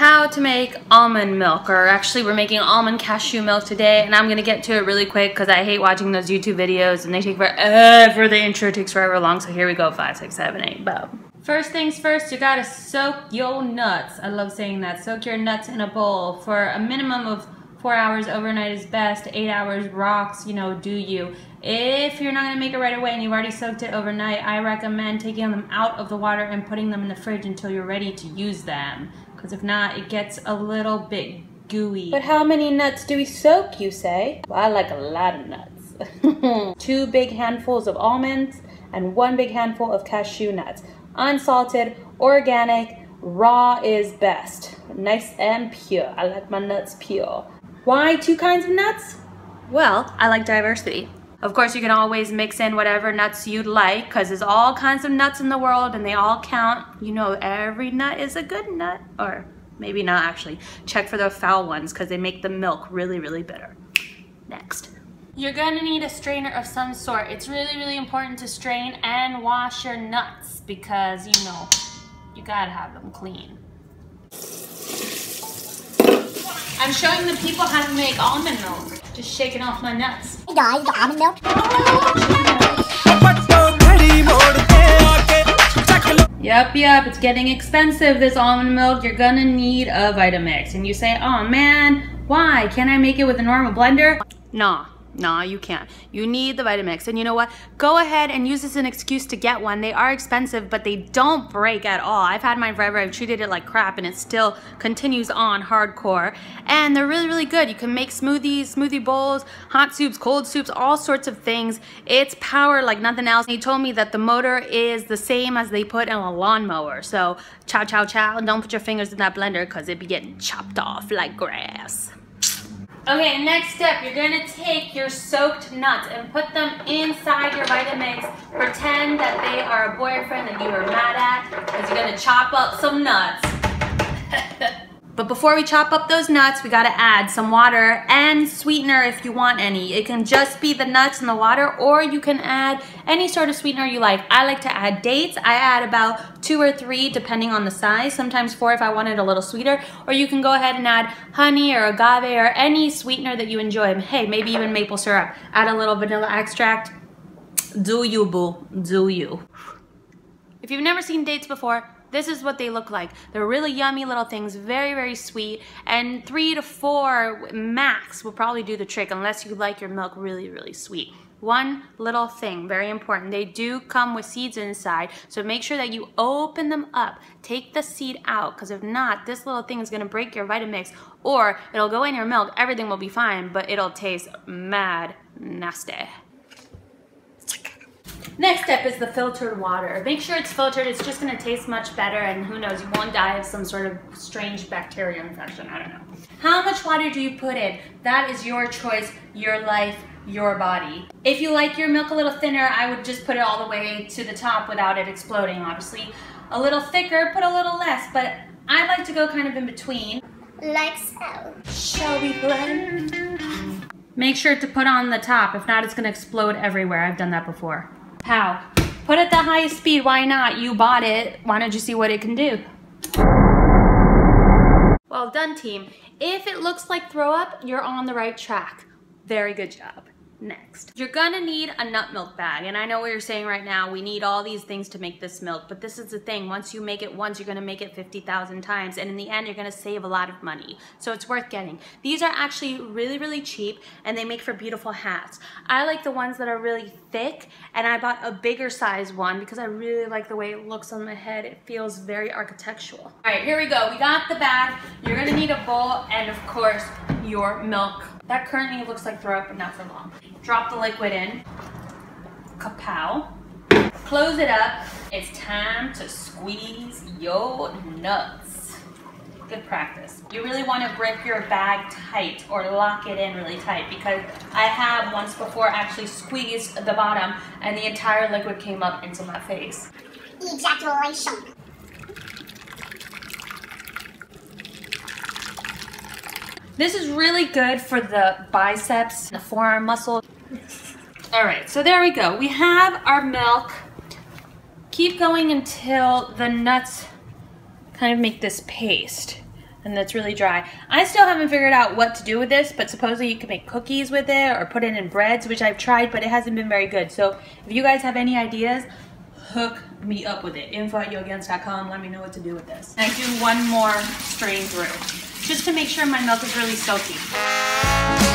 how to make almond milk, or actually we're making almond cashew milk today, and I'm gonna get to it really quick because I hate watching those YouTube videos and they take forever. The intro takes forever long, so here we go. 5, 6, 7, 8, boom. First things first, you gotta soak your nuts. I love saying that. Soak your nuts in a bowl for a minimum of 4 hours. Overnight is best. 8 hours rocks, you know, do you. If you're not gonna make it right away and you've already soaked it overnight, I recommend taking them out of the water and putting them in the fridge until you're ready to use them. Because if not, it gets a little bit gooey. But how many nuts do we soak, you say? Well, I like a lot of nuts. 2 big handfuls of almonds and 1 big handful of cashew nuts. Unsalted, organic, raw is best. Nice and pure. I like my nuts pure. Why 2 kinds of nuts? Well, I like diversity. Of course, you can always mix in whatever nuts you'd like, because there's all kinds of nuts in the world and they all count. You know, every nut is a good nut. Or maybe not, actually. Check for the foul ones, because they make the milk really, really bitter. Next. You're gonna need a strainer of some sort. It's really, really important to strain and wash your nuts, because, you know, you gotta have them clean. I'm showing the people how to make almond milk. Just shaking off my nuts. Hey guys, the almond milk. Yep, it's getting expensive, this almond milk. You're gonna need a Vitamix. And you say, oh man, why? Can't I make it with a normal blender? Nah, you can't. You need the Vitamix. And you know what? Go ahead and use this as an excuse to get one. They are expensive, but they don't break at all. I've had mine forever. I've treated it like crap, and it still continues on hardcore. And they're really, really good. You can make smoothies, smoothie bowls, hot soups, cold soups, all sorts of things. It's power like nothing else. He told me that the motor is the same as they put in a lawnmower. So, chow, chow, chow. Don't put your fingers in that blender, because it be getting chopped off like grass. Okay, next step, you're gonna take your soaked nuts and put them inside your Vitamix. Pretend that they are a boyfriend that you are mad at, because you're gonna chop up some nuts. But before we chop up those nuts, we gotta add some water and sweetener if you want any. It can just be the nuts and the water, or you can add any sort of sweetener you like. I like to add dates. I add about 2 or 3 depending on the size, sometimes 4 if I want it a little sweeter. Or you can go ahead and add honey or agave or any sweetener that you enjoy. Hey, maybe even maple syrup. Add a little vanilla extract. Do you, boo, do you. If you've never seen dates before, this is what they look like. They're really yummy little things, very, very sweet, and 3 to 4 max will probably do the trick unless you like your milk really, really sweet. One little thing, very important, they do come with seeds inside, so make sure that you open them up. Take the seed out, because if not, this little thing is gonna break your Vitamix, or it'll go in your milk, everything will be fine, but it'll taste mad nasty. Next step is the filtered water. Make sure it's filtered. It's just going to taste much better, and who knows, you won't die of some sort of strange bacteria infection. I don't know. How much water do you put in? That is your choice, your life, your body. If you like your milk a little thinner, I would just put it all the way to the top without it exploding, obviously. A little thicker, put a little less, but I like to go kind of in between. Like so. Shall we blend? Make sure to put on the top. If not, it's going to explode everywhere. I've done that before. How? Put it at the highest speed. Why not? You bought it. Why don't you see what it can do? Well done, team. If it looks like throw up, you're on the right track. Very good job. Next. You're gonna need a nut milk bag, and I know what you're saying right now, we need all these things to make this milk, but this is the thing, once you make it once, you're gonna make it 50,000 times, and in the end, you're gonna save a lot of money, so it's worth getting. These are actually really, really cheap, and they make for beautiful hats. I like the ones that are really thick, and I bought a bigger size one because I really like the way it looks on my head. It feels very architectural. All right, here we go. We got the bag. You're gonna need a bowl, and of course, your milk. That currently looks like throw up, but not for long. Drop the liquid in. Kapow. Close it up. It's time to squeeze your nuts. Good practice. You really want to grip your bag tight or lock it in really tight, because I have once before actually squeezed the bottom and the entire liquid came up into my face. Ejaculation. This is really good for the biceps, the forearm muscle. All right, so there we go. We have our milk. Keep going until the nuts kind of make this paste. and that's really dry. I still haven't figured out what to do with this, but supposedly you can make cookies with it or put it in breads, which I've tried, but it hasn't been very good. So if you guys have any ideas, hook me up with it. info@yogains.com. Let me know what to do with this. And I do one more strain through, just to make sure my milk is really silky.